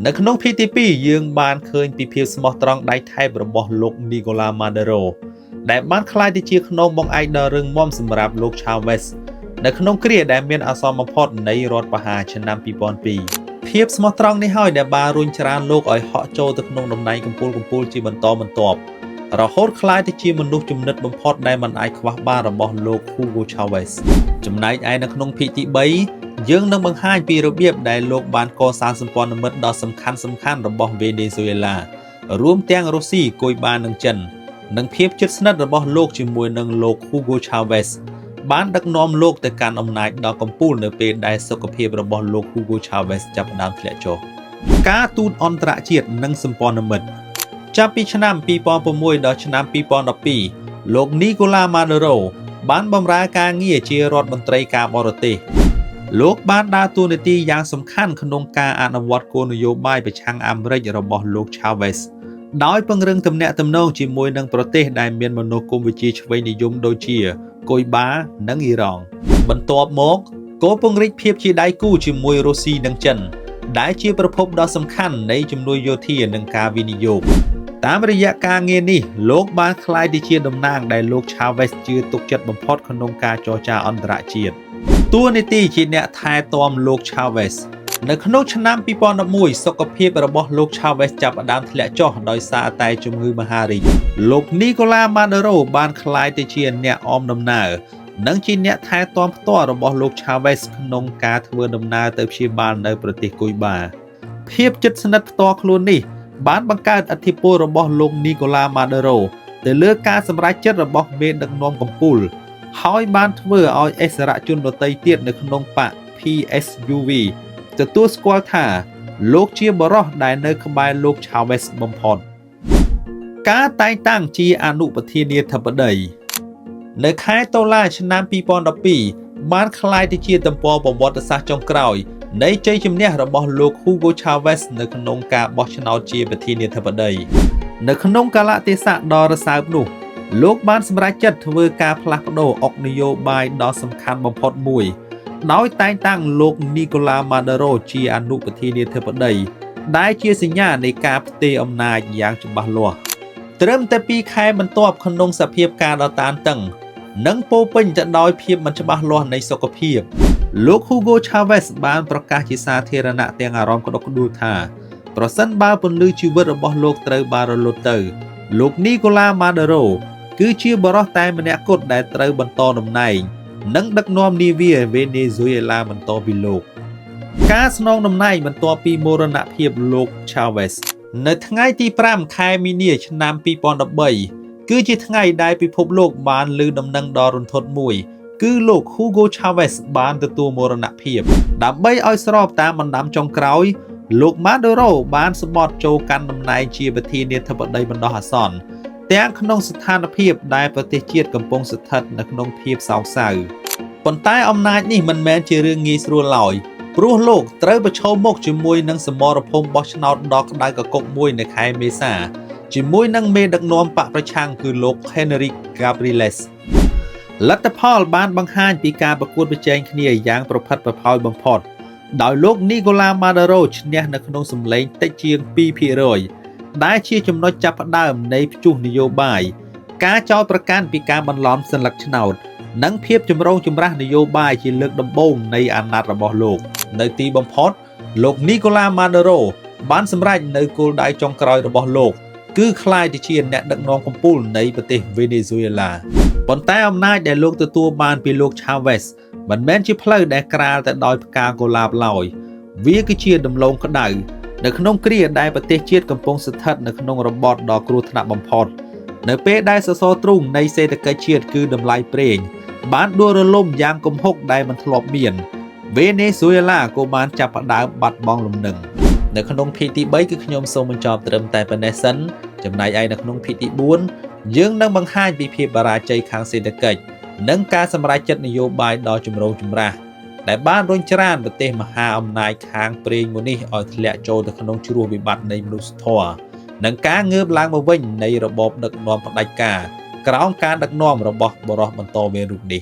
នៅក្នុងភាគទី2យើងបានឃើញពីភាពស្មោះត្រង់ដៃថែបរបស់លោកនីកូឡាម៉ាដេរ៉ូដែលបានក្លាយទៅជាខ្នងបង្អែកដ៏រឹងមាំសម្រាប់លោកឆាវេសនៅក្នុងគ្រាដែលមានអាសន្នបំផុតនៃរដ្ឋប្រហារឆ្នាំ2002ភាពស្មោះត្រង់នេះហើយដែលបានរុញច្រានលោកឲ្យហក់ចូលទៅក្នុងតំណែងកំពូលជាបន្តបន្ទាប់រហូតក្លាយទៅជាមនុស្សចំណិតបំផុតដែលមិនអាចខ្វះបានរបស់លោក Hugo Chavez ចំណែកឯនៅក្នុងភាគទី3យើងនឹងបង្ហាញពីរបៀបដែលលោកបានកសាងសម្ព័ន្ធមិត្តដ៏សំខាន់របស់វេណេស៊ុយអេឡារួមទាំងរុស្ស៊ីគុយបានិងចិននិងភាពជិតស្និទ្ធរបស់លោកជាមួយនឹងលោក Hugo Chavez បានដឹកនាំលោកទៅកាន់អំណាចដ៏កំពូលនៅពេលដែលសុខភាពរបស់លោក Hugo Chavez ចាប់ផ្ដើមធ្លាក់ចុះការទូតអន្តរជាតិនិងសម្ព័ន្ធមិត្តចាប់ពីឆ្នាំ2006ដល់ឆ្នាំ2012លោកនីកូឡាម៉ាដេរ៉ូបានបម្រើការងារជារដ្ឋមន្ត្រីការបរទេសលោកបានដើរតួនាទីយ៉ាងសំខាន់ក្នុងការអនុវត្តគោលនយោបាយប្រឆាំងអាមេរិករបស់លោក Chavez ដោយពង្រឹងទំនាក់ទំនងជាមួយនឹងប្រទេសដែលមានមនោគមវិជ្ជាឆ្វេងនិយមដូចជាគុយបានិងអ៊ីរ៉ង់បន្ទាប់មកក៏ពង្រីកភាពជាដៃគូជាមួយរុស្ស៊ីនិងចិនដែលជាប្រភពដ៏សំខាន់នៃជំនួយយោធានិងការវិនិយោគតាមរយៈការងារនេះលោកបានក្លាយទៅជាតំណាងដែលលោក Chavez ជឿទុកចិត្តបំផុតក្នុងការចរចាអន្តរជាតិតួនាទីជាអ្នកថែទាំលោក Chavez នៅក្នុងឆ្នាំ2011សុខភាពរបស់លោក Chavez ចាប់ផ្ដើមធ្លាក់ចុះដោយសារតែជំងឺមហារីកលោកនីកូឡាម៉ាដេរ៉ូបានក្លាយទៅជាអ្នកអមដំណើរនិងជាអ្នកថែទាំផ្ទាល់របស់លោក Chavez ក្នុងការធ្វើដំណើរទៅព្យាបាលនៅប្រទេសគុយបាភាពជិតស្និទ្ធផ្ទាល់ខ្លួននេះបានបង្កើតឥទ្ធិពលរបស់លោកនីកូឡាម៉ាដេរ៉ូទៅលើការសម្រេចចិត្តរបស់មេដឹកនាំកំពូលហើយបានធ្វើឲ្យអិសរាជជនដទៃទៀតនៅក្នុងបក PSUV ទទួលស្គាល់ថាលោកជាបរិះដែលនៅក្បែរលោក Chavez បំផុតការតែងតាំងជាអនុប្រធានាធិបតីនៅខែតុលាឆ្នាំ2012បានក្លាយទៅជាទំព័រប្រវត្តិសាស្ត្រចុងក្រោយនៃជ័យជំនះរបស់លោក Hugo Chavez នៅក្នុងការបោះឆ្នោតជាប្រធានាធិបតីនៅក្នុងកាលៈទេសៈដ៏រសើបនោះលោកបានសម្រេចចិត្តធ្វើការផ្លាស់ប្ដូរអុកនយោបាយដ៏សំខាន់បំផុតមួយដោយតែងតាំងលោកនីកូឡាម៉ាដេរ៉ូជាអនុប្រធានាធិបតីដែលជាសញ្ញានៃការផ្ទេរអំណាចយ៉ាងច្បាស់លាស់ត្រឹមតែ2ខែបន្ទាប់ក្នុងសភាពការដ៏តានតឹងនិងពោពេញទៅដោយភាពមិនច្បាស់លាស់នៃសុខភាពលោក Hugo Chavez បានប្រកាសជាសាធារណៈទាំងអារម្មណ៍ក្តុកក្តួលថាប្រសិនបើពន្លឺជីវិតរបស់លោកត្រូវបានរលត់ទៅលោកនីកូឡាម៉ាដេរ៉ូគឺជាបរិះតែម្នាក់គត់ដែលត្រូវបន្តតំណែងនិងដឹកនាំនាវាវេណេស៊ុយអេឡាបន្តពីលោកការស្នងតំណែងបន្ទាប់ពីមរណភាពលោក Chavez នៅថ្ងៃទី5ខែមីនាឆ្នាំ2013គឺជាថ្ងៃដែលពិភពលោកបានឮដំណឹងដ៏រន្ធត់មួយគឺលោក Hugo Chavez បានទទួលមរណភាពដើម្បីឲ្យស្របតាមបណ្ដាំចុងក្រោយលោក Maduro បានសម្បត្តិចូលកាន់តំណែងជាប្រធានាធិបតីបណ្ដោះអាសន្នទាំងក្នុងស្ថានភាពដែលប្រទេសជាតិកំពុងស្ថិតនៅក្នុងភាពសោកសៅប៉ុន្តែអំណាចនេះមិនមែនជារឿងងាយស្រួលឡើយព្រោះលោកត្រូវប្រឈមមុខជាមួយនឹងសមរភូមិបោះឆ្នោតដ៏ក្តៅគគុកមួយនៅខែមេសាជាមួយនឹងមេដឹកនាំបកប្រឆាំងគឺលោក Henrique Capriles លទ្ធផលបានបង្ហាញពីការប្រកួតប្រជែងគ្នាយ៉ាងប្រផិតប្រផោយបំផុតដោយលោកនីកូឡាម៉ាដេរ៉ូឈ្នះនៅក្នុងសម្លេងតិចជាង 2% ដែលជាចំណុចចាប់ផ្ដើមនៃព្យុះនយោបាយការចោទប្រកាន់ពីការបន្លំសន្លឹកឆ្នោតនិងភាពចម្រូងចម្រាសនយោបាយជាលើកដំបូងនៃអាណត្តិរបស់លោកនៅទីបំផុតលោកនីកូឡាម៉ាដេរ៉ូបានសម្រេចនៅគោលដៅចុងក្រោយរបស់លោកគឺក្លាយទៅជាអ្នកដឹកនាំកំពូលនៃប្រទេសវេណេស៊ុយអេឡាប៉ុន្តែអំណាចដែលលោកទទួលបានពីលោក Chavez មិនមែនជាផ្លូវដែលក្រាលទៅដោយផ្កាកុលាបឡើយវាគឺជាដំឡូងក្តៅនៅក្នុងគ្រាដែលប្រទេសជាតិកំពុងស្ថិតនៅក្នុងរបបដ៏គ្រោះថ្នាក់បំផុតនៅពេលដែលសសរទ្រូងនៃសេដ្ឋកិច្ចជាតិគឺតម្លៃប្រេងបានដួលរលំយ៉ាងគំហុកដែលមិនធ្លាប់មានវេណេស៊ុយអេឡាក៏បានចាប់ផ្ដើមបាត់បង់លំនឹងនៅក្នុងភាគទី3គឺខ្ញុំសូមបញ្ចប់ត្រឹមតែប៉ុណ្ណេះសិនចំណែកឯនៅក្នុងភាគទី4យើងនឹងបង្ហាញពីភាពបរាជ័យខាងសេដ្ឋកិច្ចនិងការសម្រេចចិត្តនយោបាយដ៏ចម្រូងចម្រាសដែលបានរុញច្រានប្រទេសមហាអំណាចខាងប្រេងមួយនេះឲ្យធ្លាក់ចូលទៅក្នុងជ្រោះវិបត្តិនៃមនុស្សធម៌និងការងើបឡើងមកវិញនៃរបបដឹកនាំផ្ដាច់ការក្រោមការដឹកនាំរបស់បរិះបន្តវេនរូបនេះ